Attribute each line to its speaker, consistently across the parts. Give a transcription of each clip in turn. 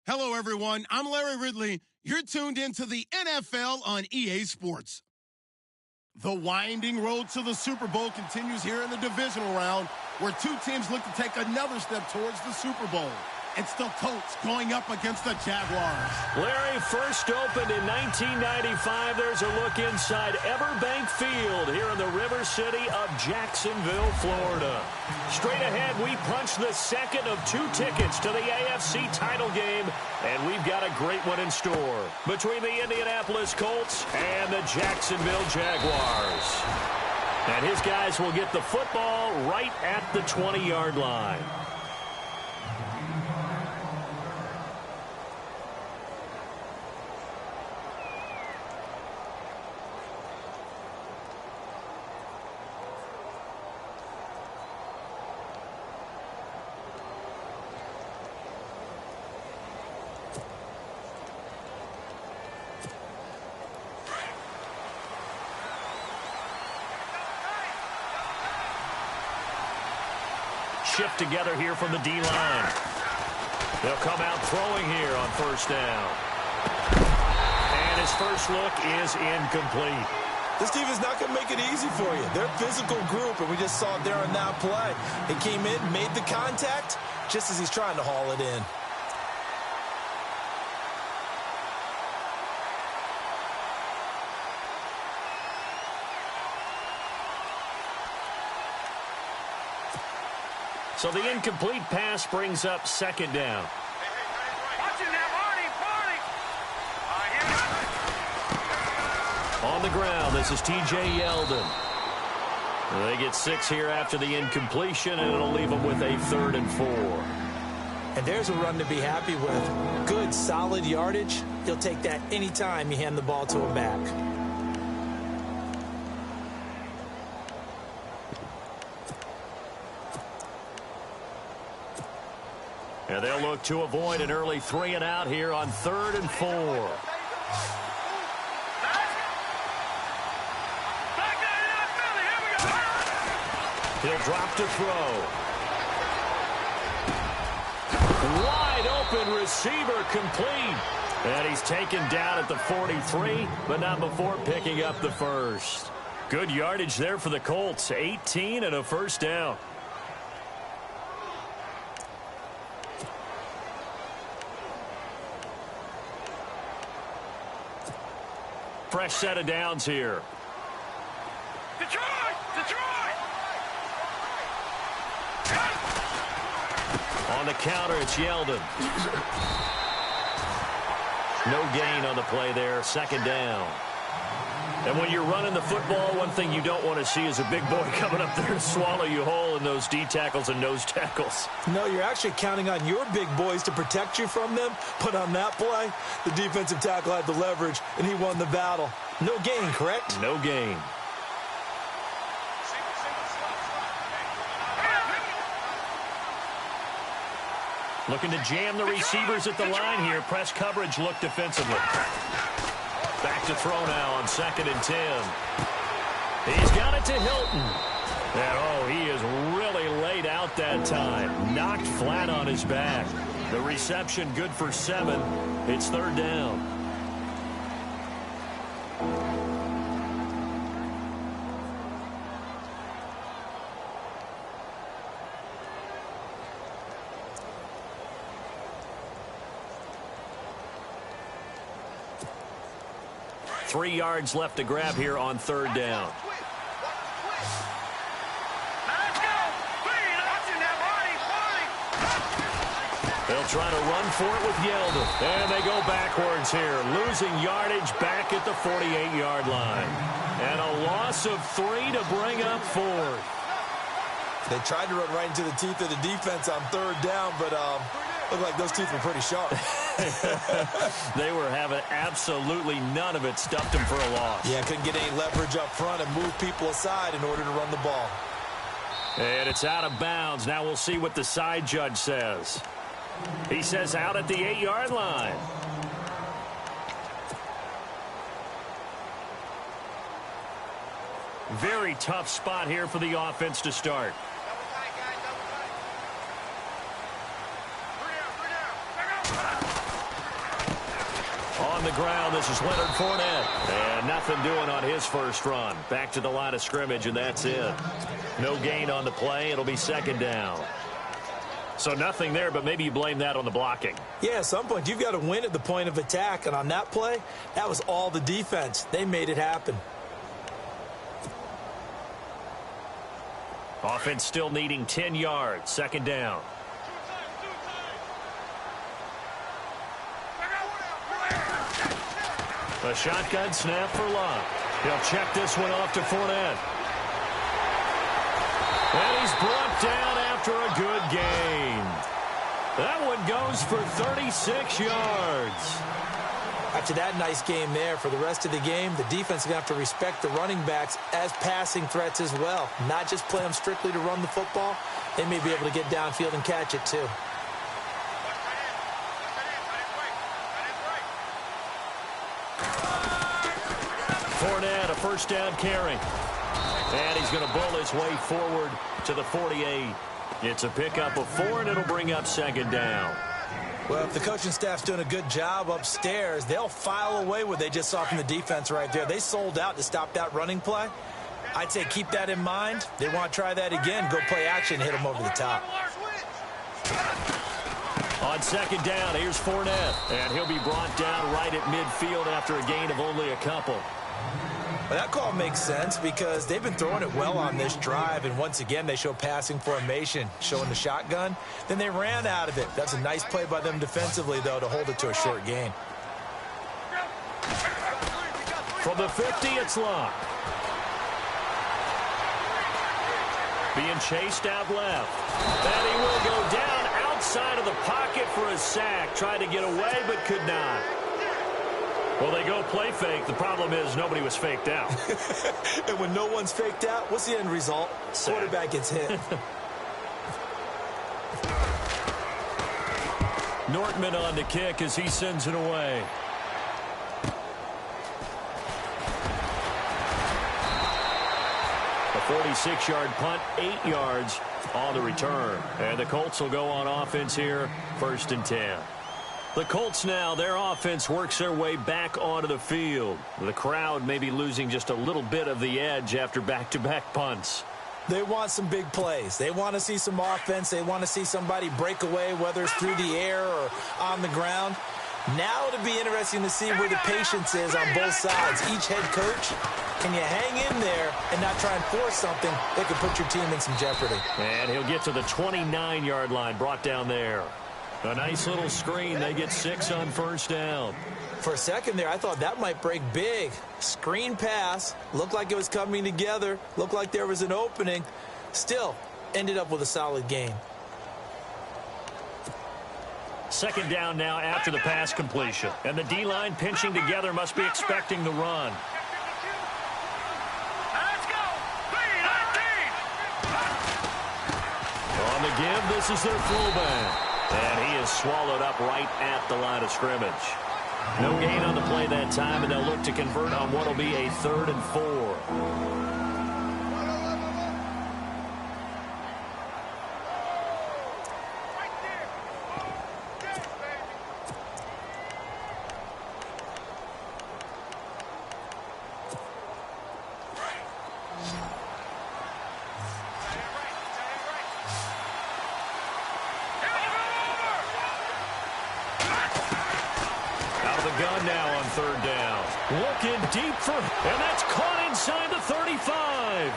Speaker 1: Hello, everyone. I'm Larry Ridley. You're tuned into the NFL on EA Sports. The winding road to the Super Bowl continues here in the divisional round, where two teams look to take another step towards the Super Bowl. It's the Colts going up against the Jaguars.
Speaker 2: Larry, first opened in 1995. There's a look inside Everbank Field here in the River City of Jacksonville, Florida. Straight ahead, we punch the second of two tickets to the AFC title game, and we've got a great one in store between the Indianapolis Colts and the Jacksonville Jaguars. And his guys will get the football right at the 20-yard line. Shift together here from the D-line. They'll come out throwing here on first down. And his first look is incomplete.
Speaker 3: This team is not going to make it easy for you. They're a physical group, and we just saw it there on that play. It came in, made the contact, just as he's trying to haul it in.
Speaker 2: So the incomplete pass brings up second down. On the ground, this is T.J. Yeldon. They get 6 here after the incompletion, and it'll leave them with a 3rd and 4.
Speaker 3: And there's a run to be happy with. Good, solid yardage. He'll take that anytime you hand the ball to him back.
Speaker 2: And they'll look to avoid an early 3 and out here on 3rd and 4. He'll drop to throw. Wide open receiver complete. And he's taken down at the 43, but not before picking up the first. Good yardage there for the Colts. 18 and a first down. Fresh set of downs here. Detroit! On the counter, it's Yeldon. No gain on the play there. Second down. And when you're running the football, one thing you don't want to see is a big boy coming up there and swallow you whole in those D tackles and nose tackles.
Speaker 3: No, you're actually counting on your big boys to protect you from them. But on that play, the defensive tackle had the leverage, and he won the battle. No gain, correct?
Speaker 2: No gain. Looking to jam the receivers at the line here. Press coverage look defensively. Back to throw now on 2nd and 10. He's got it to Hilton. And, oh, he is really laid out that time. Knocked flat on his back. The reception good for 7. It's 3rd down. Three yards left to grab here on 3rd down. They'll try to run for it with Yeldon. And they go backwards here, losing yardage back at the 48-yard line. And a loss of 3 to bring up 4th.
Speaker 3: They tried to run right into the teeth of the defense on 3rd down, but looked like those teeth were pretty sharp.
Speaker 2: They were having absolutely none of it. Stuffed them for a loss.
Speaker 3: Yeah, couldn't get any leverage up front and move people aside in order to run the ball.
Speaker 2: And it's out of bounds. Now we'll see what the side judge says. He says out at the 8-yard line. Very tough spot here for the offense to start. On the ground, this is Leonard Fournette. And nothing doing on his first run. Back to the line of scrimmage, and that's it. No gain on the play. It'll be second down. So nothing there, but maybe you blame that on the blocking.
Speaker 3: Yeah, at some point, you've got to win at the point of attack. And on that play, that was all the defense. They made it happen.
Speaker 2: Offense still needing 10 yards. Second down. A shotgun snap for Love. He'll check this one off to Fournette. And he's brought down after a good gain. That one goes for 36 yards.
Speaker 3: After that nice game there, for the rest of the game, the defense is going to have to respect the running backs as passing threats as well. Not just play them strictly to run the football. They may be able to get downfield and catch it too.
Speaker 2: Fournette, a first down carry. And he's going to bowl his way forward to the 48. It's a pickup of 4, and it'll bring up second down.
Speaker 3: Well, if the coaching staff's doing a good job upstairs, they'll file away what they just saw from the defense right there. They sold out to stop that running play. I'd say keep that in mind. They want to try that again. Go play action, hit them over the top.
Speaker 2: On second down, here's Fournette. And he'll be brought down right at midfield after a gain of only a couple.
Speaker 3: Well, that call makes sense because they've been throwing it well on this drive, and once again they show passing formation, showing the shotgun. Then they ran out of it. That's a nice play by them defensively, though, to hold it to a short gain.
Speaker 2: From the 50, it's Locke. Being chased out left. And he will go down outside of the pocket for a sack. Tried to get away, but could not. Well, they go play fake. The problem is nobody was faked out.
Speaker 3: And when no one's faked out, what's the end result?
Speaker 2: Sack.
Speaker 3: Quarterback gets hit.
Speaker 2: Nortman on the kick as he sends it away. A 46-yard punt, 8 yards on the return. And the Colts will go on offense here, 1st and 10. The Colts now, their offense works their way back onto the field. The crowd may be losing just a little bit of the edge after back-to-back punts.
Speaker 3: They want some big plays. They want to see some offense. They want to see somebody break away, whether it's through the air or on the ground. Now it'll be interesting to see where the patience is on both sides. Each head coach, can you hang in there and not try and force something that could put your team in some jeopardy?
Speaker 2: And he'll get to the 29-yard line, brought down there. A nice little screen. They get 6 on first down.
Speaker 3: For a second there, I thought that might break big. Screen pass. Looked like it was coming together. Looked like there was an opening. Still, ended up with a solid gain.
Speaker 2: Second down now after the pass completion. And the D-line pinching together must be expecting the run. On the give, this is their fullback. And he is swallowed up right at the line of scrimmage. No gain on the play that time, and they'll look to convert on what will be a 3rd and 4. Gun now on 3rd down. Looking deep for, and that's caught inside the 35.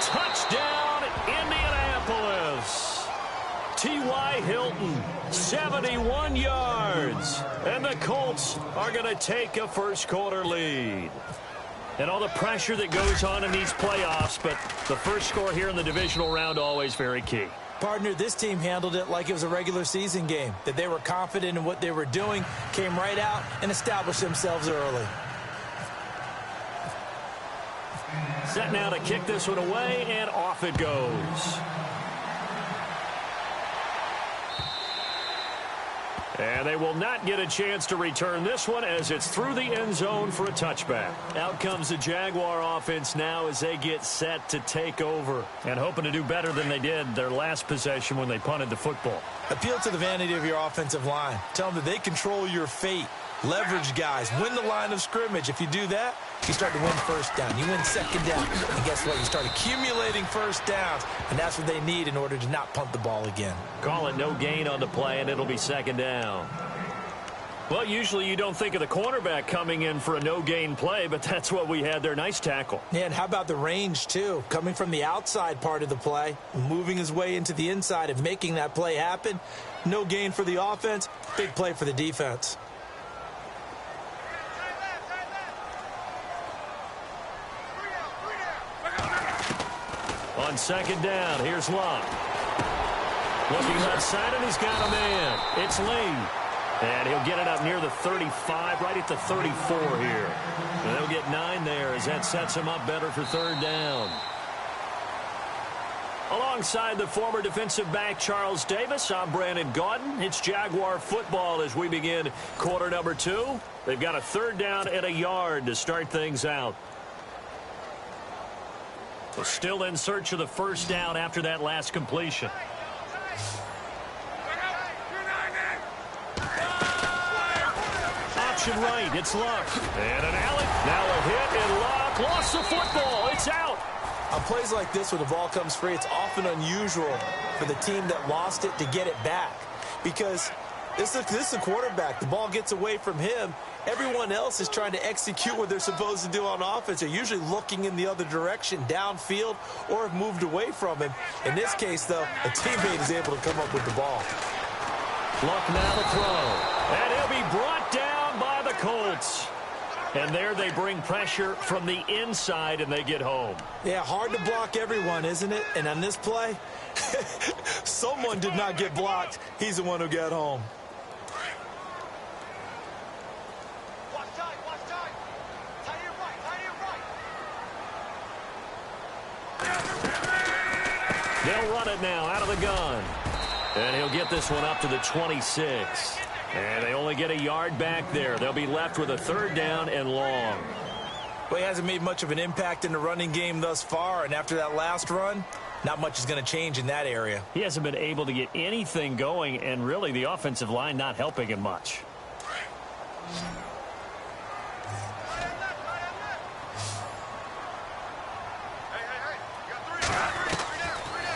Speaker 2: Touchdown, Indianapolis. T.Y. Hilton, 71 yards. And the Colts are going to take a first-quarter lead. And all the pressure that goes on in these playoffs, but the first score here in the divisional round always very key.
Speaker 3: Partner, this team handled it like it was a regular season game, that they were confident in what they were doing, came right out and established themselves early.
Speaker 2: Set now to kick this one away, and off it goes. And they will not get a chance to return this one as it's through the end zone for a touchback. Out comes the Jaguar offense now as they get set to take over and hoping to do better than they did their last possession when they punted the football.
Speaker 3: Appeal to the vanity of your offensive line. Tell them that they control your fate. leverage guys, win the line of scrimmage. If you do that, you start to win first down. You win second down. And guess what? You start accumulating first downs, and that's what they need in order to not punt the ball again.
Speaker 2: Call it no gain on the play, and it'll be second down. Well, usually you don't think of the cornerback coming in for a no-gain play, but that's what we had there. Nice tackle.
Speaker 3: Yeah, and how about the range, too? Coming from the outside part of the play, moving his way into the inside and making that play happen. No gain for the offense, big play for the defense.
Speaker 2: On second down, here's Locke. Looking left side, and he's got a man. It's Lee. And he'll get it up near the 35, right at the 34 here. And they'll get 9 there as that sets him up better for third down. Alongside the former defensive back Charles Davis, I'm Brandon Gaudin. It's Jaguar football as we begin quarter number 2. They've got a third down and a yard to start things out. So still in search of the first down after that last completion. Option right, it's Luck. And an alley. Now a hit, and Luck lost the football. It's out.
Speaker 3: On plays like this where the ball comes free, it's often unusual for the team that lost it to get it back. Because this is a quarterback. The ball gets away from him. Everyone else is trying to execute what they're supposed to do on offense. They're usually looking in the other direction, downfield, or have moved away from him. In this case, though, a teammate is able to come up with the ball.
Speaker 2: Luck now to throw. And he'll be brought down by the Colts. And there they bring pressure from the inside, and they get home.
Speaker 3: Yeah, hard to block everyone, isn't it? And on this play, someone did not get blocked. He's the one who got home.
Speaker 2: They'll run it now out of the gun. And he'll get this one up to the 26. And they only get a yard back there. They'll be left with a third down and long.
Speaker 3: Well, he hasn't made much of an impact in the running game thus far. And after that last run, not much is going to change in that area.
Speaker 2: He hasn't been able to get anything going, and really the offensive line not helping him much.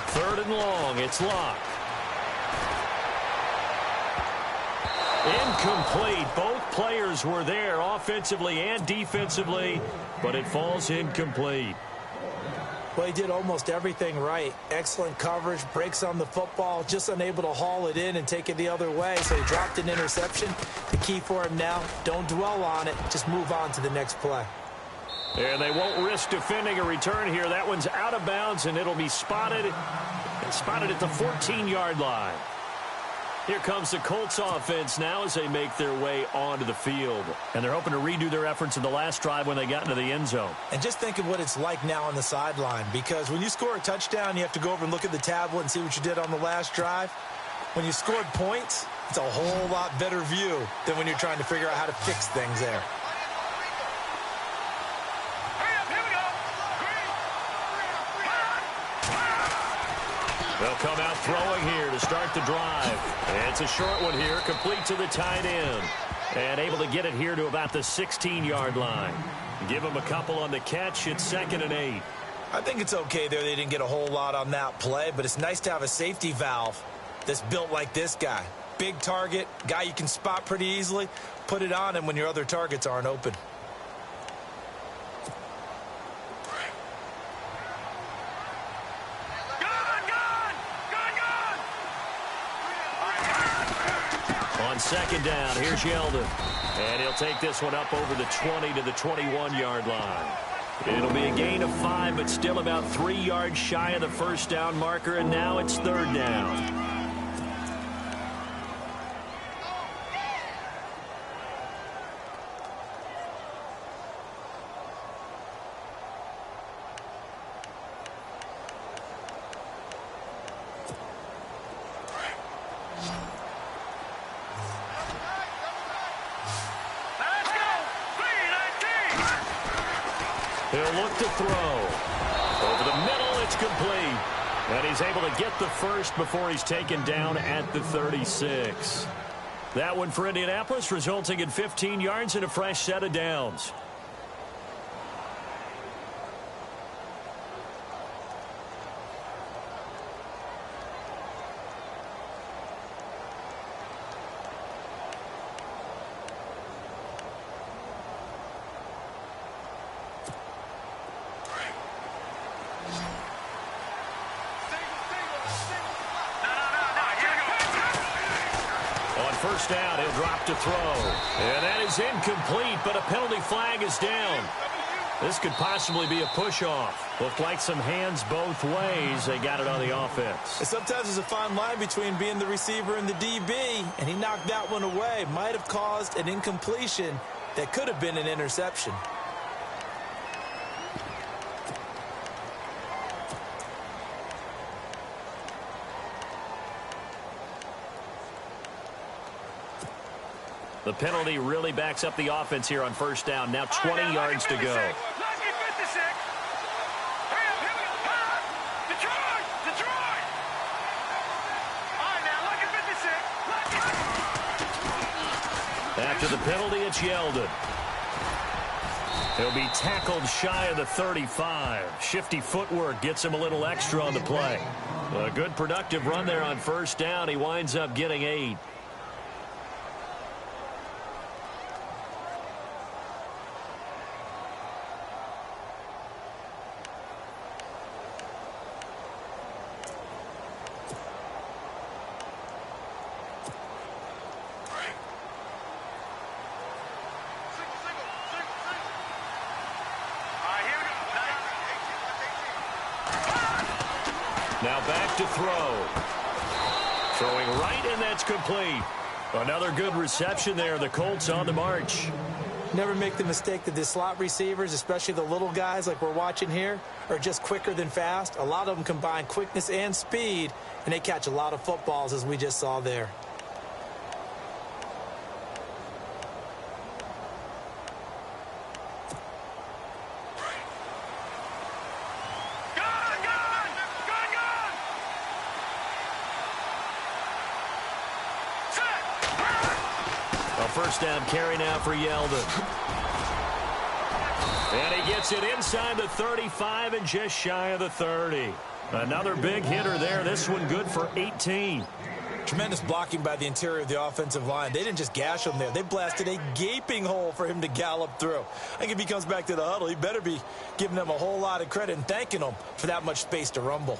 Speaker 2: Third and long, it's Locke. Incomplete. Both players were there offensively and defensively, but it falls incomplete.
Speaker 3: Well, he did almost everything right. Excellent coverage, breaks on the football, just unable to haul it in and take it the other way, so he dropped an interception. The key for him now, don't dwell on it, just move on to the next play.
Speaker 2: And they won't risk defending a return here. That one's out of bounds, and it'll be spotted at the 14-yard line. Here comes the Colts offense now as they make their way onto the field. And they're hoping to redo their efforts in the last drive when they got into the end zone.
Speaker 3: And just think of what it's like now on the sideline, because when you score a touchdown, you have to go over and look at the tablet and see what you did on the last drive. When you scored points, it's a whole lot better view than when you're trying to figure out how to fix things there.
Speaker 2: They'll come out throwing here to start the drive. And it's a short one here, complete to the tight end. And able to get it here to about the 16-yard line. Give him a couple on the catch. It's 2nd and 8.
Speaker 3: I think it's okay there. They didn't get a whole lot on that play, but it's nice to have a safety valve that's built like this guy. Big target, guy you can spot pretty easily. Put it on him when your other targets aren't open.
Speaker 2: On second down, here's Yeldon. And he'll take this one up over the 20 to the 21-yard line. It'll be a gain of 5, but still about 3 yards shy of the first down marker, and now it's third down. He'll look to throw. Over the middle, it's complete. And he's able to get the first before he's taken down at the 36. That one for Indianapolis, resulting in 15 yards and a fresh set of downs. First down, he'll drop to throw. And that is incomplete, but a penalty flag is down. This could possibly be a push-off. Looked like some hands both ways. They got it on the offense.
Speaker 3: And sometimes there's a fine line between being the receiver and the DB, and he knocked that one away. Might have caused an incompletion that could have been an interception.
Speaker 2: The penalty really backs up the offense here on first down. Now 20 yards to go. After the penalty, it's Yeldon. He'll be tackled shy of the 35. Shifty footwork gets him a little extra on the play. A good productive run there on first down. He winds up getting 8. Now back to throw. Throwing right, and that's complete. Another good reception there. The Colts on the march.
Speaker 3: Never make the mistake that the slot receivers, especially the little guys like we're watching here, are just quicker than fast. A lot of them combine quickness and speed, and they catch a lot of footballs, as we just saw there.
Speaker 2: First down carry now for Yeldon. And he gets it inside the 35 and just shy of the 30. Another big hitter there. This one good for 18.
Speaker 3: Tremendous blocking by the interior of the offensive line. They didn't just gash him there. They blasted a gaping hole for him to gallop through. I think if he comes back to the huddle, he better be giving them a whole lot of credit and thanking them for that much space to rumble.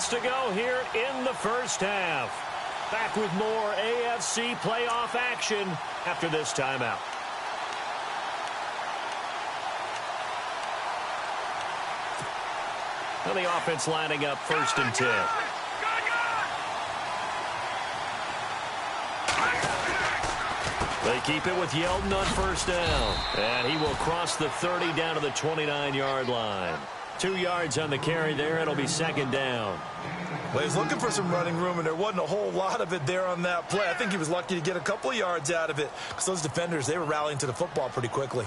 Speaker 2: To go here in the first half. Back with more AFC playoff action after this timeout. Now the offense lining up first and 10. They keep it with Yeldon on first down. And he will cross the 30 down to the 29-yard line. 2 yards on the carry there. It'll be second down.
Speaker 3: Well, he's looking for some running room, and there wasn't a whole lot of it there on that play. I think he was lucky to get a couple of yards out of it because those defenders, they were rallying to the football pretty quickly.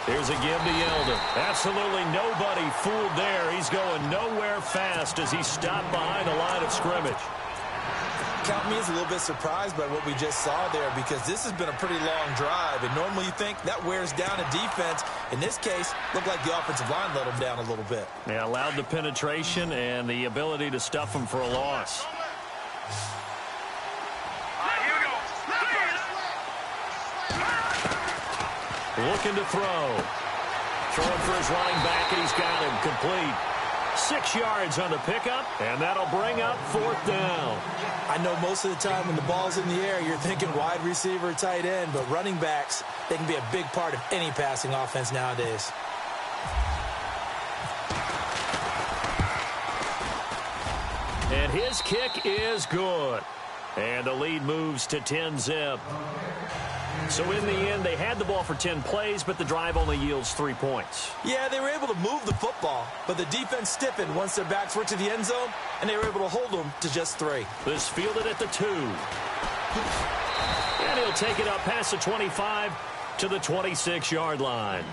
Speaker 2: Here's a give to Yeldon. Absolutely nobody fooled there. He's going nowhere fast as he stopped behind the line of scrimmage.
Speaker 3: Count me as a little bit surprised by what we just saw there because this has been a pretty long drive, and normally you think that wears down a defense. In this case, looked like the offensive line let him down a little bit.
Speaker 2: Yeah, allowed the penetration and the ability to stuff him for a loss. Looking to throw. Throwing for his running back, and he's got him complete. 6 yards on the pickup, and that'll bring up fourth down.
Speaker 3: I know most of the time when the ball's in the air, you're thinking wide receiver, tight end, but running backs, they can be a big part of any passing offense nowadays.
Speaker 2: And his kick is good. And the lead moves to 10-zip. So in the end, they had the ball for 10 plays, but the drive only yields 3 points.
Speaker 3: Yeah, they were able to move the football, but the defense stiffened once their backs were to the end zone, and they were able to hold them to just 3.
Speaker 2: This fielded at the 2. And he'll take it up past the 25 to the 26-yard line.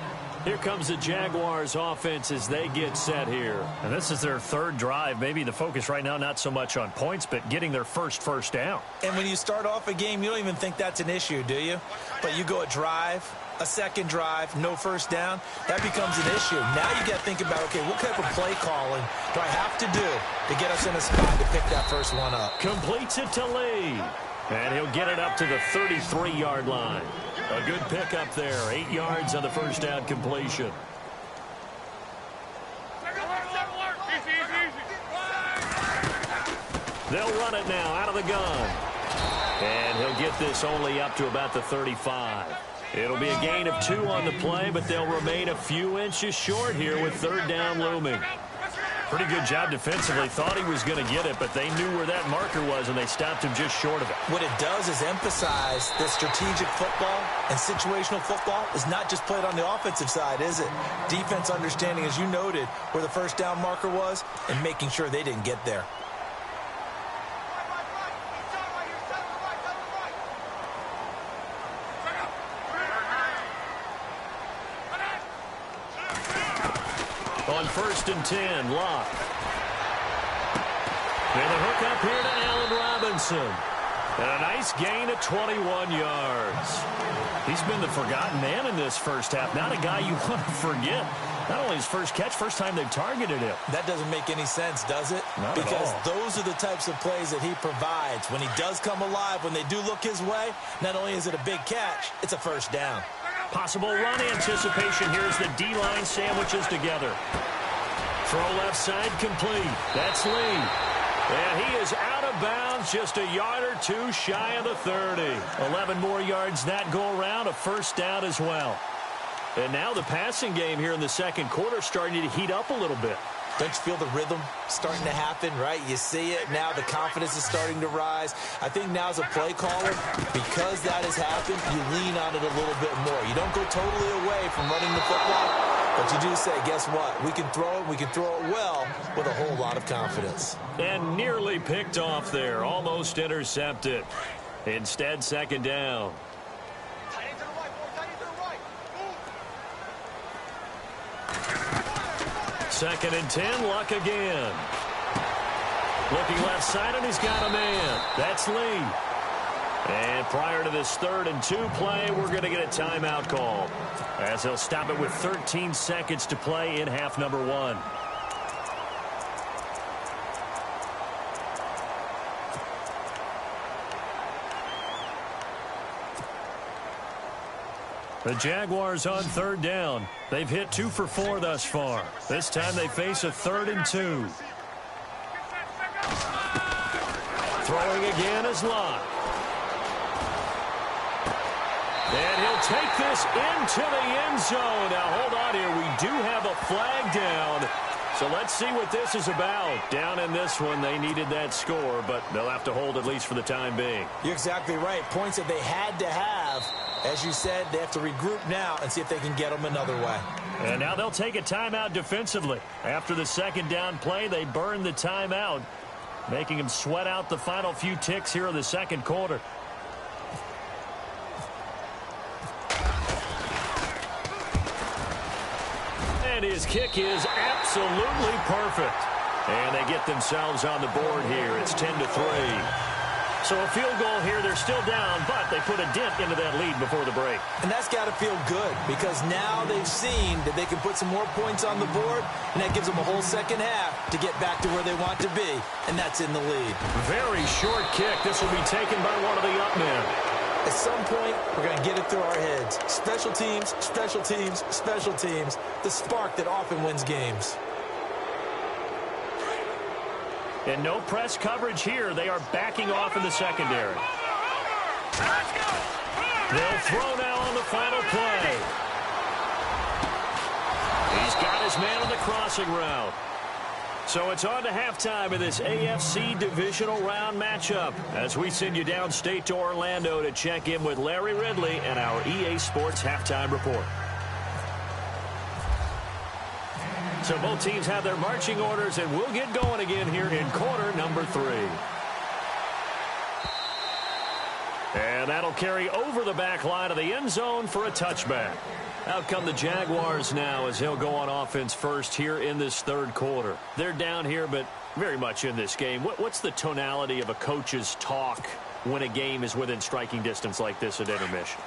Speaker 2: Here comes the Jaguars offense as they get set here.
Speaker 4: And this is their third drive. Maybe the focus right now not so much on points, but getting their first down.
Speaker 3: And when you start off a game, you don't even think that's an issue, do you? But you go a drive, a second drive, no first down, that becomes an issue. Now you got to think about, okay, what type of play calling do I have to do to get us in a spot to pick that first one up?
Speaker 2: Completes it to Lee. And he'll get it up to the 33-yard line. A good pickup there. 8 yards on the first down completion. They'll run it now out of the gun. And he'll get this only up to about the 35. It'll be a gain of 2 on the play, but they'll remain a few inches short here with third down looming.
Speaker 4: Pretty good job defensively. Thought he was going to get it, but they knew where that marker was, and they stopped him just short of it.
Speaker 3: What it does is emphasize that strategic football and situational football is not just played on the offensive side, is it? Defense understanding, as you noted, where the first down marker was and making sure they didn't get there.
Speaker 2: On 1st and 10, Locke. And a hook up here to Allen Robinson. And a nice gain of 21 yards.
Speaker 4: He's been the forgotten man in this first half. Not a guy you want to forget. Not only his first catch, first time they've targeted him.
Speaker 3: That doesn't make any sense, does it?
Speaker 4: Not
Speaker 3: because
Speaker 4: at all.
Speaker 3: Those are the types of plays that he provides. When he does come alive, when they do look his way, not only is it a big catch, it's a first down.
Speaker 2: Possible run anticipation here as the D-line sandwiches together. Throw left side complete. That's Lee. And he is out of bounds, just a yard or 2 shy of the 30. 11 more yards that go around, a first down as well. And now the passing game here in the second quarter starting to heat up a little bit.
Speaker 3: Don't you feel the rhythm starting to happen, right? You see it now. The confidence is starting to rise. I think now as a play caller, because that has happened, you lean on it a little bit more. You don't go totally away from running the football, but you do say, guess what? We can throw it. We can throw it well with a whole lot of confidence.
Speaker 2: And nearly picked off there. Almost intercepted. Instead, second down. 2nd and 10, Luck again. Looking left side, and he's got a man. That's Lee. And prior to this 3rd and 2 play, we're going to get a timeout call, as he'll stop it with 13 seconds to play in half number 1. The Jaguars on 3rd down. They've hit 2 for 4 thus far. This time they face a 3rd and 2. Throwing again is Locke. And he'll take this into the end zone. Now hold on here. We do have a flag down. So let's see what this is about. Down in this one, they needed that score, but they'll have to hold at least for the time being.
Speaker 3: You're exactly right. Points that they had to have. As you said, they have to regroup now and see if they can get them another way.
Speaker 2: And now they'll take a timeout defensively. After the second down play, they burn the timeout, making them sweat out the final few ticks here in the second quarter. And his kick is absolutely perfect. And they get themselves on the board here. It's 10-3. So a field goal here, they're still down, but they put a dent into that lead before the break.
Speaker 3: And that's got to feel good because now they've seen that they can put some more points on the board, and that gives them a whole second half to get back to where they want to be, and that's in the lead.
Speaker 2: Very short kick. This will be taken by one of the up men.
Speaker 3: At some point, we're going to get it through our heads. Special teams, special teams, special teams. The spark that often wins games.
Speaker 2: And no press coverage here. They are backing off in the secondary. They'll throw now on the final play. He's got his man on the crossing route. So it's on to halftime in this AFC divisional round matchup as we send you downstate to Orlando to check in with Larry Ridley and our EA Sports halftime report. So both teams have their marching orders, and we'll get going again here in quarter number 3. And that'll carry over the back line of the end zone for a touchback. Out come the Jaguars now as he'll go on offense first here in this third quarter. They're down here, but very much in this game. What's the tonality of a coach's talk when a game is within striking distance like this at intermission?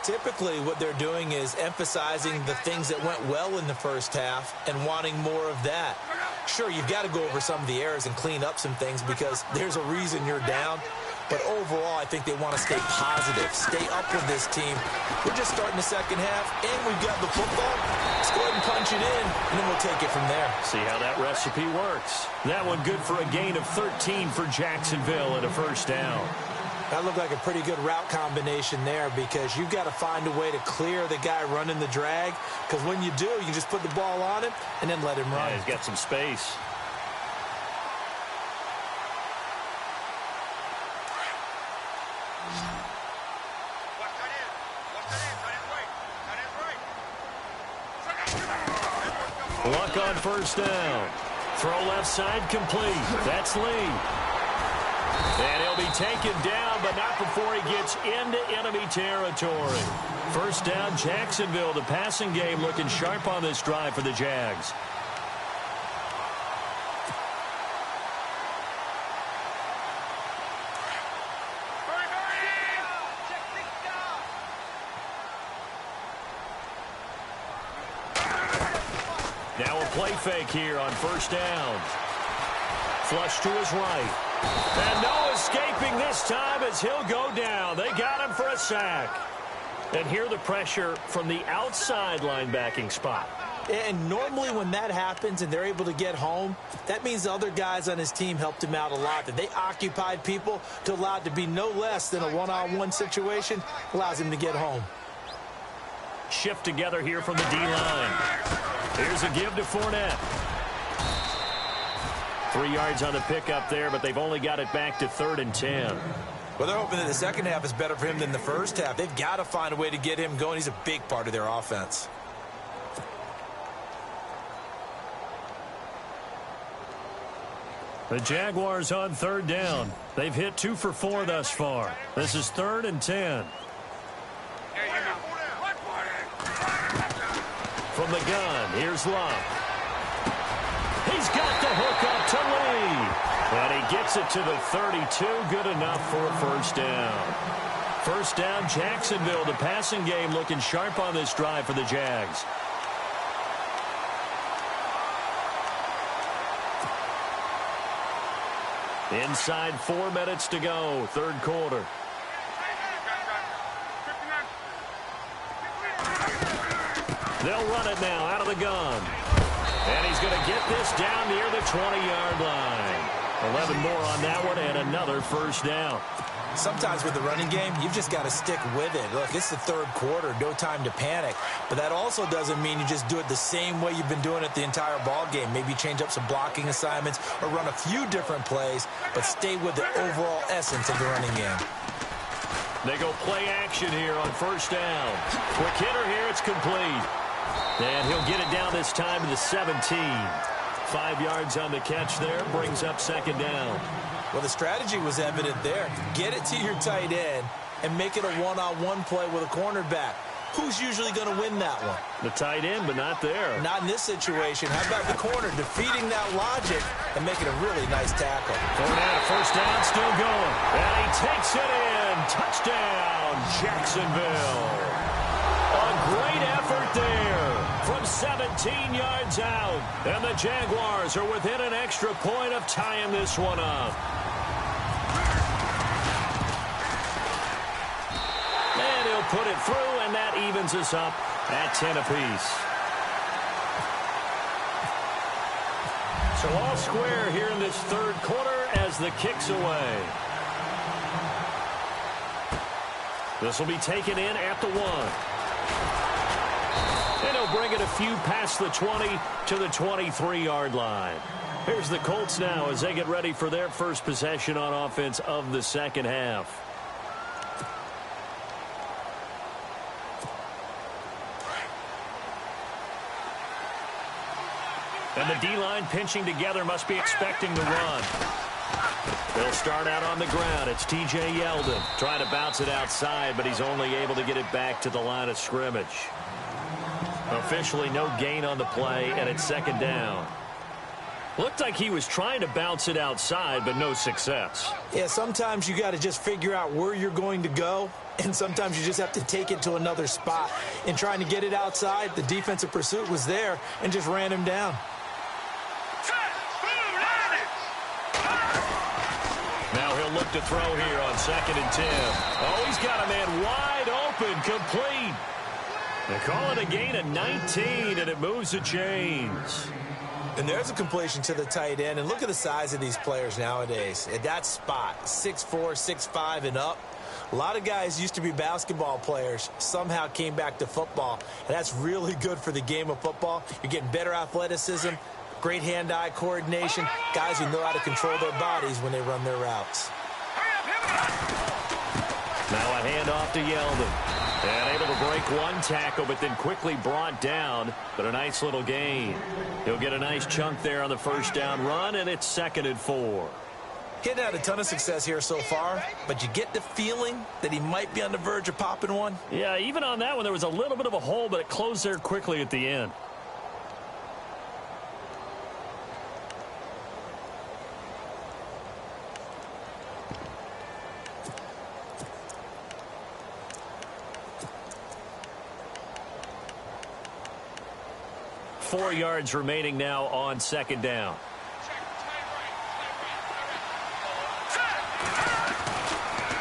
Speaker 3: Typically, what they're doing is emphasizing the things that went well in the first half and wanting more of that. Sure, you've got to go over some of the errors and clean up some things because there's a reason you're down. But overall, I think they want to stay positive, stay up with this team. We're just starting the second half, and we've got the football. Let's go ahead and punch it in, and then we'll take it from there.
Speaker 2: See how that recipe works. That one good for a gain of 13 for Jacksonville and a first down.
Speaker 3: That looked like a pretty good route combination there because you've got to find a way to clear the guy running the drag, because when you do, you just put the ball on him and then let him run.
Speaker 2: Yeah, he's got some space. Luck on first down. Throw left side complete. That's Lee. And he'll be taken down, but not before he gets into enemy territory. First down, Jacksonville. The passing game looking sharp on this drive for the Jags. Now a play fake here on first down. Flush to his right. And no escaping this time as he'll go down. They got him for a sack. And here the pressure from the outside linebacking spot.
Speaker 3: And normally when that happens and they're able to get home, that means the other guys on his team helped him out a lot. That they occupied people to allow it to be no less than a one-on-one situation, allows him to get home.
Speaker 2: Shift together here from the D-line. Here's a give to Fournette. 3 yards on the pickup there, but they've only got it back to 3rd and 10.
Speaker 3: Well, they're hoping that the second half is better for him than the first half. They've got to find a way to get him going. He's a big part of their offense.
Speaker 2: The Jaguars on 3rd down. They've hit 2 for 4 thus far. This is 3rd and 10. From the gun, here's Love. He's got the hook up to Lee. And he gets it to the 32. Good enough for a first down. First down, Jacksonville. The passing game looking sharp on this drive for the Jags. Inside 4 minutes to go, third quarter. They'll run it now out of the gun. And he's going to get this down near the 20-yard line. 11 more on that one and another first down.
Speaker 3: Sometimes with the running game, you've just got to stick with it. Look, it's the third quarter, no time to panic. But that also doesn't mean you just do it the same way you've been doing it the entire ball game. Maybe change up some blocking assignments or run a few different plays, but stay with the overall essence of the running game.
Speaker 2: They go play action here on first down. Quick hitter here, it's complete. And he'll get it down this time to the 17. 5 yards on the catch there, brings up second down.
Speaker 3: Well, the strategy was evident there. Get it to your tight end and make it a one-on-one play with a cornerback. Who's usually going to win that one?
Speaker 2: The tight end, but not there.
Speaker 3: Not in this situation. How about the corner defeating that logic and making a really nice tackle?
Speaker 2: Fournette, first down, still going. And he takes it in. Touchdown, Jacksonville. A great effort there from 17 yards out. And the Jaguars are within an extra point of tying this one up. And he'll put it through, and that evens us up at 10 apiece. So all square here in this third quarter as the kick's away. This will be taken in at the 1. And he'll He'll bring it a few past the 20 to the 23-yard line. Here's the Colts now as they get ready for their first possession on offense of the second half. And the D-line pinching together, must be expecting to run. They'll start out on the ground. It's T.J. Yeldon trying to bounce it outside, but he's only able to get it back to the line of scrimmage. Officially no gain on the play, and it's second down. Looked like he was trying to bounce it outside, but no success.
Speaker 3: Yeah, sometimes you got to just figure out where you're going to go, and sometimes you just have to take it to another spot. In trying to get it outside, the defensive pursuit was there and just ran him down.
Speaker 2: Now he'll look to throw here on 2nd and 10. Oh, he's got a man wide open, complete. They call it a gain of 19, and it moves the chains.
Speaker 3: And there's a completion to the tight end. And look at the size of these players nowadays. At that spot, 6'4", 6'5", and up. A lot of guys used to be basketball players, somehow came back to football. And that's really good for the game of football. You're getting better athleticism, great hand-eye coordination, guys who know how to control their bodies when they run their routes.
Speaker 2: Now a handoff to Yeldon. And able to break one tackle, but then quickly brought down. But a nice little gain. He'll get a nice chunk there on the first down run, and it's 2nd and 4.
Speaker 3: He hadn't had a ton of success here so far, but you get the feeling that he might be on the verge of popping one.
Speaker 2: Yeah, even on that one, there was a little bit of a hole, but it closed there quickly at the end. Four yards remaining now on second down.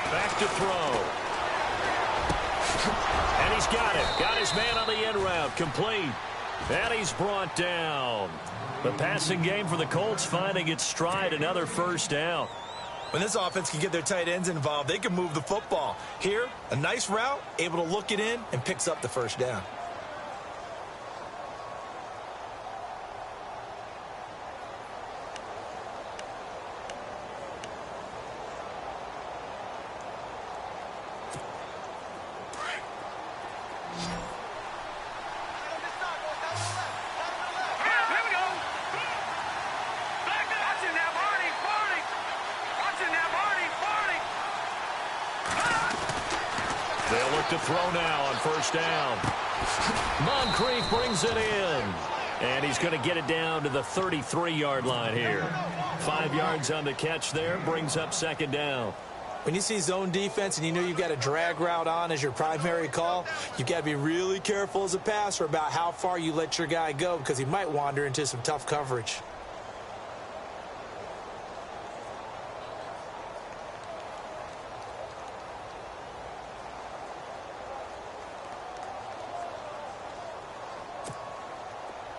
Speaker 2: Back to throw. And he's got it. Got his man on the end route. Complete. And he's brought down. The passing game for the Colts finding its stride. Another first down.
Speaker 3: When this offense can get their tight ends involved, they can move the football. Here, a nice route, able to look it in, and picks up the first down.
Speaker 2: They'll look to throw now on first down. Moncrief brings it in. And he's going to get it down to the 33-yard line here. 5 yards on the catch there, brings up second down.
Speaker 3: When you see zone defense and you know you've got a drag route on as your primary call, you've got to be really careful as a passer about how far you let your guy go because he might wander into some tough coverage.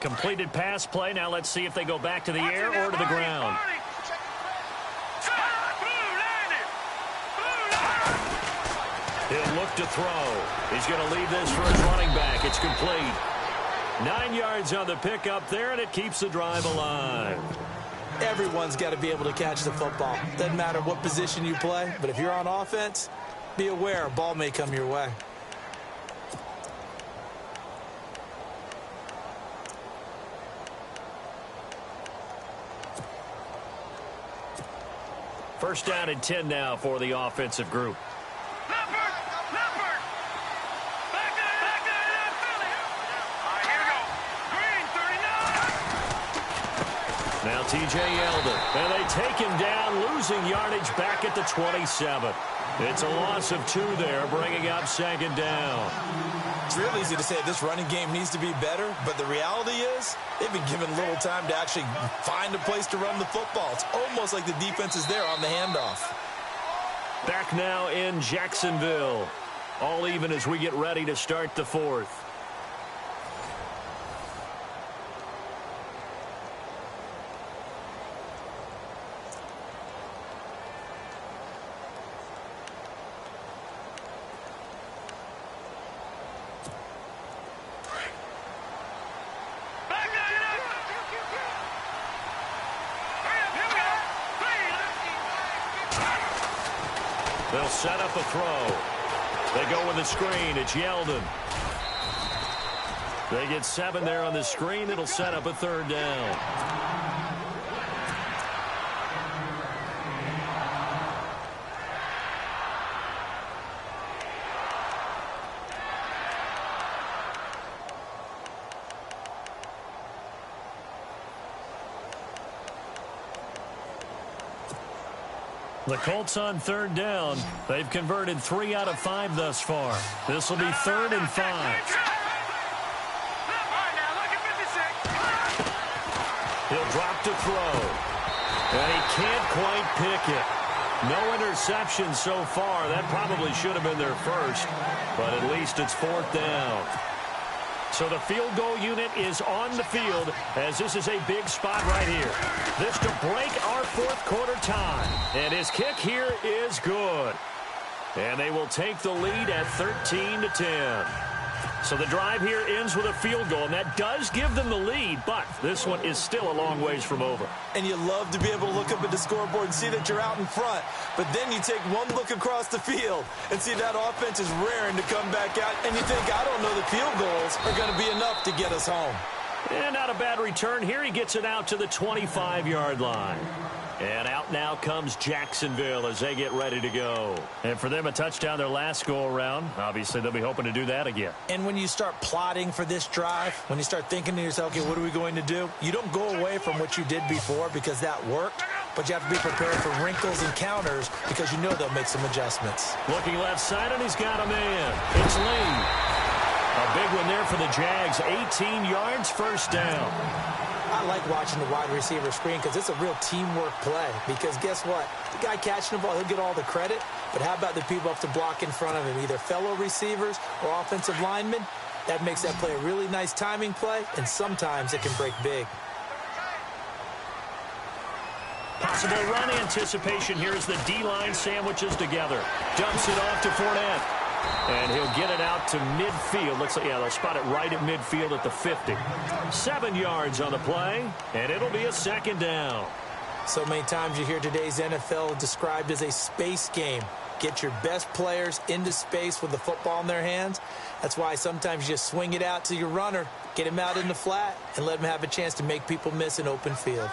Speaker 2: Completed pass play. Now let's see if they go back to the air or to the ground. He'll look to throw. He's going to leave this for his running back. It's complete. 9 yards on the pickup there, and it keeps the drive alive.
Speaker 3: Everyone's got to be able to catch the football. Doesn't matter what position you play, but if you're on offense, be aware a ball may come your way.
Speaker 2: First down and 10 now for the offensive group. Now T.J. Yeldon. And they take him down, losing yardage back at the 27. It's a loss of 2 there, bringing up second down.
Speaker 3: It's real easy to say this running game needs to be better, but the reality is they've been given little time to actually find a place to run the football. It's almost like the defense is there on the handoff.
Speaker 2: Back now in Jacksonville. All even as we get ready to start the fourth. They'll set up a throw. They go with a screen. It's Yeldon. They get 7 there on the screen. It'll set up a third down. The Colts on third down. They've converted 3 out of 5 thus far. This will be 3rd and 5. He'll drop to throw. And he can't quite pick it. No interception so far. That probably should have been their first. But at least it's 4th down. So the field goal unit is on the field as this is a big spot right here. This to break our 4th quarter time. And his kick here is good. And they will take the lead at 13-10. So the drive here ends with a field goal, and that does give them the lead, but this one is still a long ways from over.
Speaker 3: And you love to be able to look up at the scoreboard and see that you're out in front, but then you take one look across the field and see that offense is raring to come back out, and you think, I don't know, the field goals are going to be enough to get us home.
Speaker 2: And not a bad return here. He gets it out to the 25-yard line. And out now comes Jacksonville as they get ready to go. And for them, a touchdown their last go-around. Obviously, they'll be hoping to do that again.
Speaker 3: And when you start plotting for this drive, when you start thinking to yourself, okay, what are we going to do? You don't go away from what you did before because that worked, but you have to be prepared for wrinkles and counters because you know they'll make some adjustments.
Speaker 2: Looking left side, and he's got a man. It's Lee. A big one there for the Jags. 18 yards, first down.
Speaker 3: I like watching the wide receiver screen because it's a real teamwork play. Because guess what? The guy catching the ball, he'll get all the credit. But how about the people up to block in front of him, either fellow receivers or offensive linemen? That makes that play a really nice timing play, and sometimes it can break big.
Speaker 2: Possible run anticipation here as the D-line sandwiches together. Dumps it off to Fournette. And he'll get it out to midfield. Looks like, yeah, they'll spot it right at midfield at the 50. 7 yards on the play, and it'll be a 2nd down.
Speaker 3: So many times you hear today's NFL described as a space game. Get your best players into space with the football in their hands. That's why sometimes you just swing it out to your runner, get him out in the flat, and let him have a chance to make people miss an open field.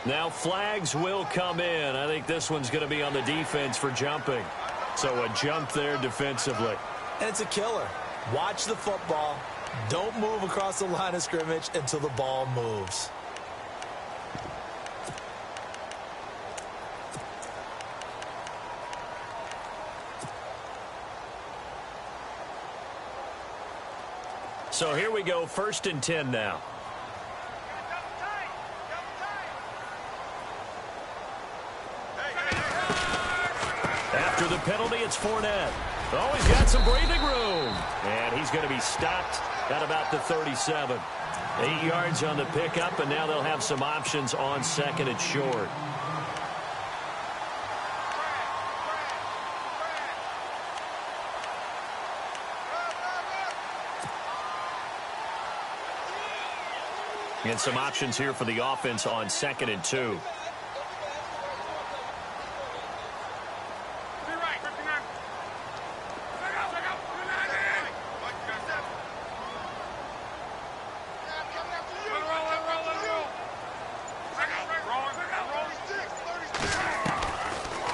Speaker 2: Now flags will come in. I think this one's going to be on the defense for jumping. So a jump there defensively.
Speaker 3: And it's a killer. Watch the football. Don't move across the line of scrimmage until the ball moves.
Speaker 2: So here we go, 1st and 10 now. After the penalty, it's Fournette. Oh, he's got some breathing room. And he's going to be stopped at about the 37. 8 yards on the pickup, and now they'll have some options on 2nd and short. And some options here for the offense on 2nd and 2.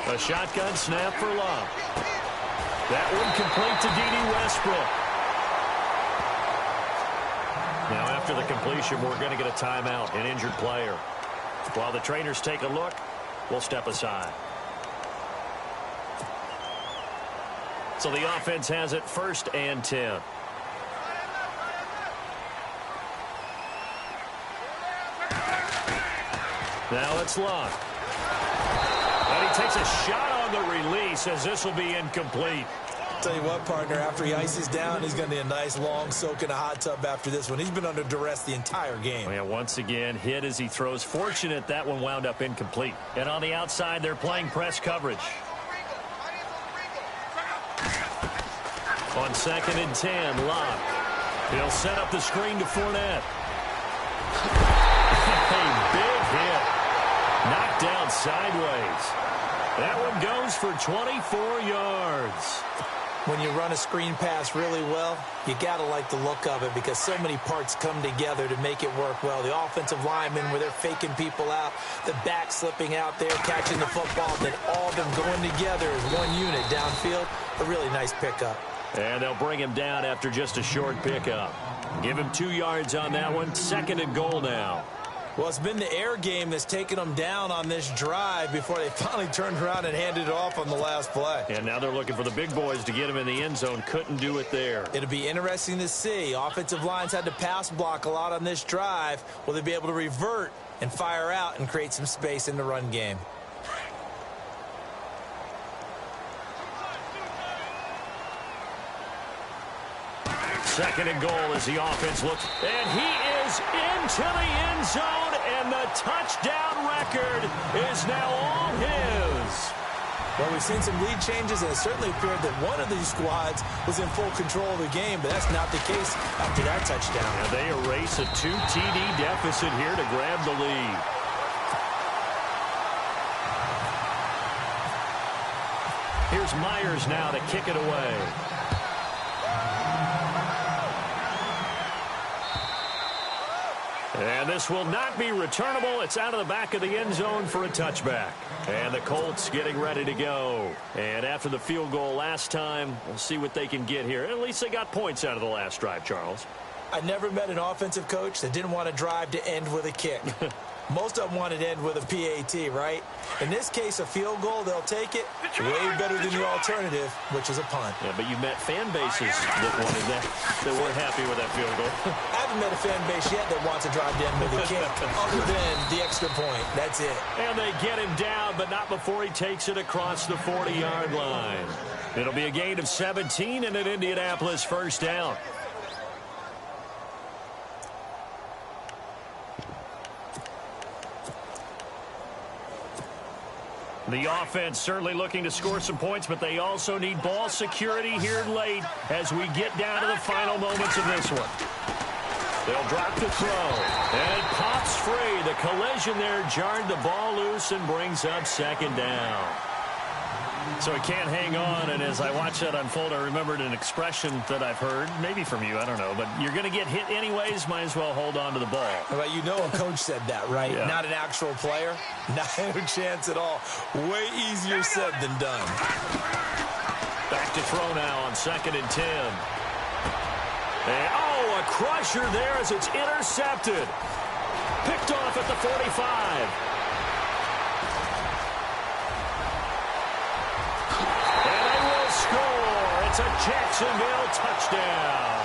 Speaker 2: A shotgun snap for Love. That one complete to D.D. Westbrook. Now after the completion, we're going to get a timeout, an injured player. While the trainers take a look, we'll step aside. So the offense has it 1st and 10. Now it's Love. And he takes a shot on the release as this will be incomplete.
Speaker 3: Tell you what, partner, after he ices down, he's going to need a nice long soak in a hot tub after this one. He's been under duress the entire game.
Speaker 2: Yeah, once again, hit as he throws. Fortunate that one wound up incomplete. And on the outside, they're playing press coverage. On 2nd and 10, Locke. He'll set up the screen to Fournette. A big hit. Knocked down sideways. That one goes for 24 yards.
Speaker 3: When you run a screen pass really well, you got to like the look of it because so many parts come together to make it work well. The offensive linemen, where they're faking people out, the back slipping out there, catching the football, then all of them going together as one unit downfield. A really nice pickup.
Speaker 2: And they'll bring him down after just a short pickup. Give him 2 yards on that one. 2nd and goal now.
Speaker 3: Well, it's been the air game that's taken them down on this drive before they finally turned around and handed it off on the last play.
Speaker 2: And now they're looking for the big boys to get him in the end zone. Couldn't do it there.
Speaker 3: It'll be interesting to see. Offensive lines had to pass block a lot on this drive. Will they be able to revert and fire out and create some space in the run game?
Speaker 2: Second and goal as the offense looks. And he is into the end zone, and the touchdown record is now all his.
Speaker 3: Well, we've seen some lead changes, and it certainly appeared that one of these squads was in full control of the game, but that's not the case after that touchdown.
Speaker 2: And they erase a 2 TD deficit here to grab the lead. Here's Myers now to kick it away. And this will not be returnable. It's out of the back of the end zone for a touchback. And the Colts getting ready to go. And after the field goal last time, we'll see what they can get here. At least they got points out of the last drive, Charles.
Speaker 3: I never met an offensive coach that didn't want to drive to end with a kick. Most of them wanted to end with a PAT, right? In this case, a field goal, they'll take it. Way better than the alternative, which is a punt.
Speaker 2: Yeah, but you met fan bases that wanted that. They weren't happy with that field goal.
Speaker 3: I haven't met a fan base yet that wants to drive to end with a kick, other than the extra point. That's it.
Speaker 2: And they get him down, but not before he takes it across the 40-yard line. It'll be a gain of 17 and an Indianapolis first down. The offense certainly looking to score some points, but they also need ball security here late as we get down to the final moments of this one. They'll drop the throw, and it pops free. The collision there jarred the ball loose and brings up 2nd down. So he can't hang on, and as I watch that unfold, I remembered an expression that I've heard, maybe from you, I don't know, but you're going to get hit anyways, might as well hold on to the ball.
Speaker 3: Well, you know a coach said that, right?
Speaker 2: Yeah.
Speaker 3: Not an actual player. Not a chance at all. Way easier said than done.
Speaker 2: Back to throw now on 2nd and 10. And, oh, a crusher there as it's intercepted. Picked off at the 45. It's a Jacksonville touchdown.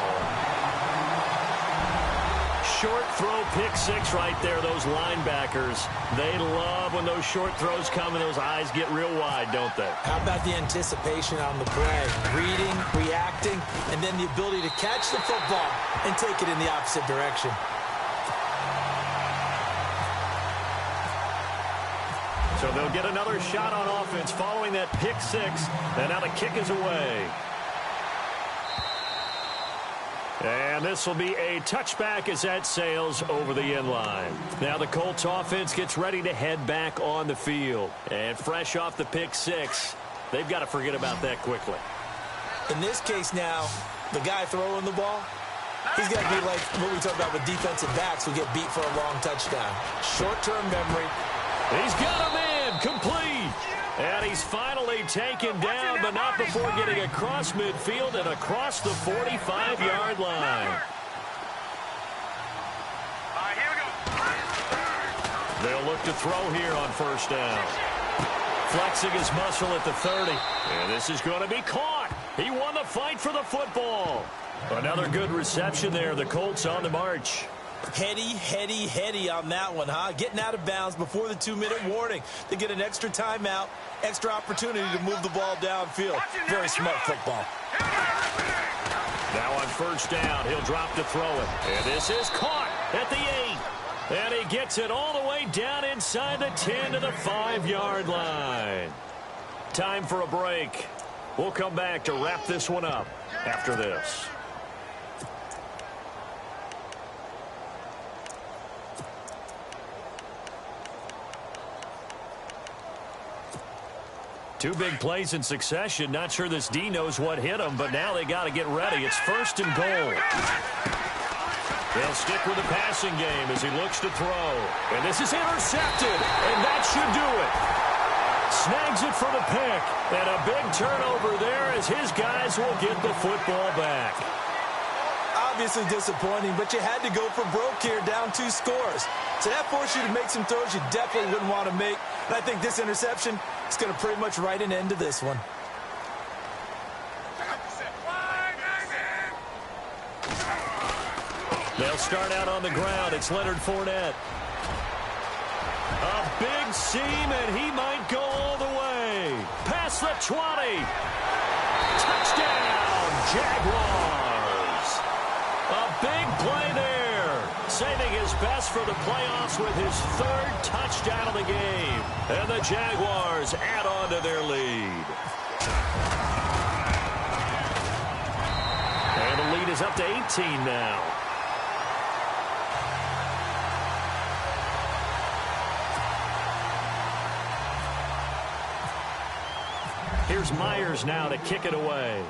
Speaker 2: Short throw, pick 6 right there. Those linebackers, they love when those short throws come and those eyes get real wide, don't they?
Speaker 3: How about the anticipation on the play? Reading, reacting, and then the ability to catch the football and take it in the opposite direction.
Speaker 2: So they'll get another shot on offense following that pick 6, and now the kick is away. And this will be a touchback as that sails over the end line. Now the Colts offense gets ready to head back on the field. And fresh off the pick 6, they've got to forget about that quickly.
Speaker 3: In this case now, the guy throwing the ball, he's got to be like what we talk about with defensive backs who get beat for a long touchdown. Short-term memory.
Speaker 2: He's got a man complete. And he's finally taken down, but not before getting across midfield and across the 45-yard line. They'll look to throw here on first down. Flexing his muscle at the 30. And this is going to be caught. He won the fight for the football. Another good reception there. The Colts on the march.
Speaker 3: Heady on that one, huh? Getting out of bounds before the 2-minute warning to get an extra timeout, extra opportunity to move the ball downfield. Very smart football.
Speaker 2: Now on first down, he'll drop to throw it. And this is caught at the 8. And he gets it all the way down inside the 10 to the 5-yard line. Time for a break. We'll come back to wrap this one up after this. Two big plays in succession. Not sure this D knows what hit him, but now they got to get ready. It's 1st and goal. They'll stick with the passing game as he looks to throw. And this is intercepted, and that should do it. Snags it for the pick, and a big turnover there as his guys will get the football back.
Speaker 3: Obviously disappointing, but you had to go for broke here, down 2 scores. So that forced you to make some throws you definitely wouldn't want to make. And I think this interception is going to pretty much write an end to this one.
Speaker 2: They'll start out on the ground. It's Leonard Fournette. A big seam, and he might go all the way. Past the 20. Touchdown, Jaguars. A big play there. Saving his best for the playoffs with his 3rd touchdown of the game. And the Jaguars add on to their lead. And the lead is up to 18 now. Here's Myers now to kick it away.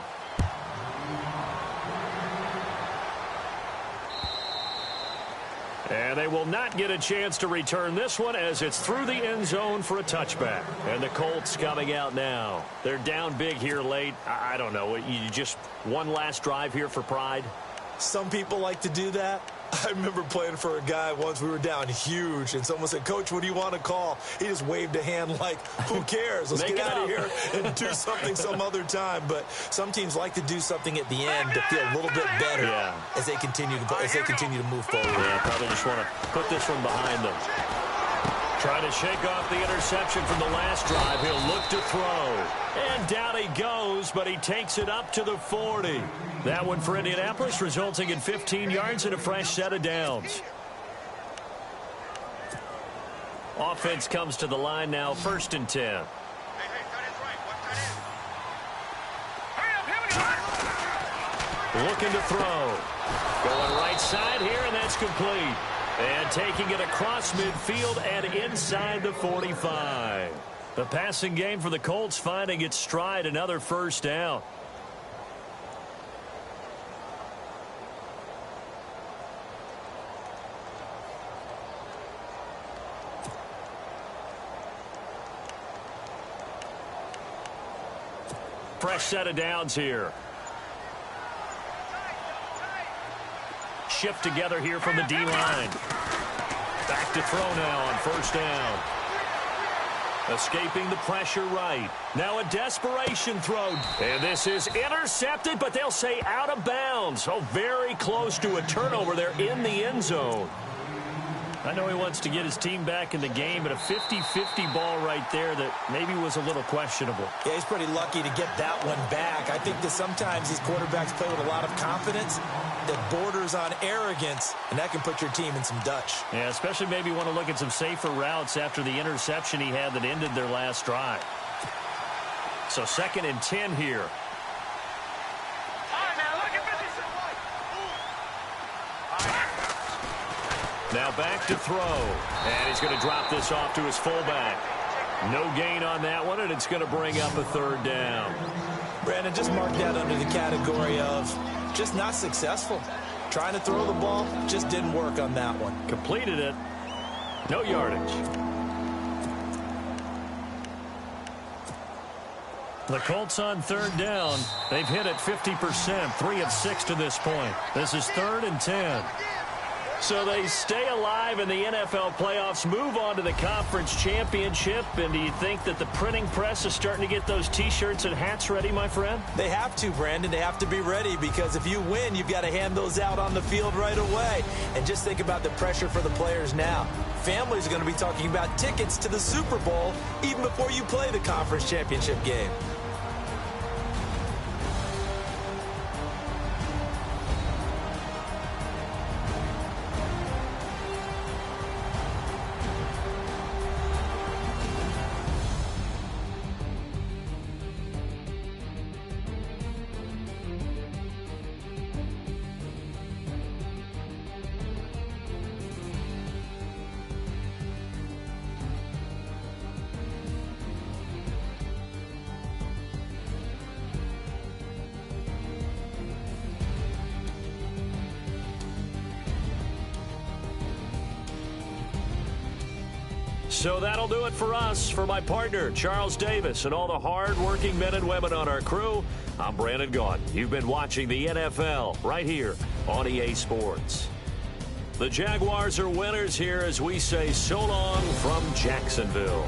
Speaker 2: And they will not get a chance to return this one as it's through the end zone for a touchback. And the Colts coming out now. They're down big here late. I don't know. You just one last drive here for pride?
Speaker 3: Some people like to do that. I remember playing for a guy once. We were down huge, and someone said, "Coach, what do you want to call?" He just waved a hand like, who cares? Let's get out of here and do something some other time. But some teams like to do something at the end to feel a little bit better as they continue to move forward.
Speaker 2: Yeah, probably just want to put this one behind them. Trying to shake off the interception from the last drive. He'll look to throw. And down he goes, but he takes it up to the 40. That one for Indianapolis, resulting in 15 yards and a fresh set of downs. Offense comes to the line now, 1st and 10. Looking to throw. Going right side here, and that's complete. And taking it across midfield and inside the 45. The passing game for the Colts finding its stride, another 1st down. Fresh set of downs here. Shift together here from the D-line. Back to throw now on 1st down. Escaping the pressure right. Now a desperation throw. And this is intercepted, but they'll say out of bounds. Oh, very close to a turnover there in the end zone. I know he wants to get his team back in the game, but a 50-50 ball right there that maybe was a little questionable.
Speaker 3: Yeah, he's pretty lucky to get that one back. I think that sometimes these quarterbacks play with a lot of confidence that borders on arrogance, and that can put your team in some Dutch.
Speaker 2: Yeah, especially maybe want to look at some safer routes after the interception he had that ended their last drive. So 2nd and 10 here. Now back to throw. And he's going to drop this off to his fullback. No gain on that one, and it's going to bring up a 3rd down.
Speaker 3: Brandon, just mark that under the category of just not successful. Trying to throw the ball, just didn't work on that one.
Speaker 2: Completed it. No yardage. The Colts on 3rd down. They've hit it 50%, 3 of 6 to this point. This is 3rd and 10. So they stay alive in the NFL playoffs, move on to the conference championship. And do you think that the printing press is starting to get those T-shirts and hats ready, my friend?
Speaker 3: They have to, Brandon. They have to be ready because if you win, you've got to hand those out on the field right away. And just think about the pressure for the players now. Families are going to be talking about tickets to the Super Bowl even before you play the conference championship game.
Speaker 2: So that'll do it for us. For my partner, Charles Davis, and all the hard-working men and women on our crew, I'm Brandon Gaudin. You've been watching the NFL right here on EA Sports. The Jaguars are winners here as we say so long from Jacksonville.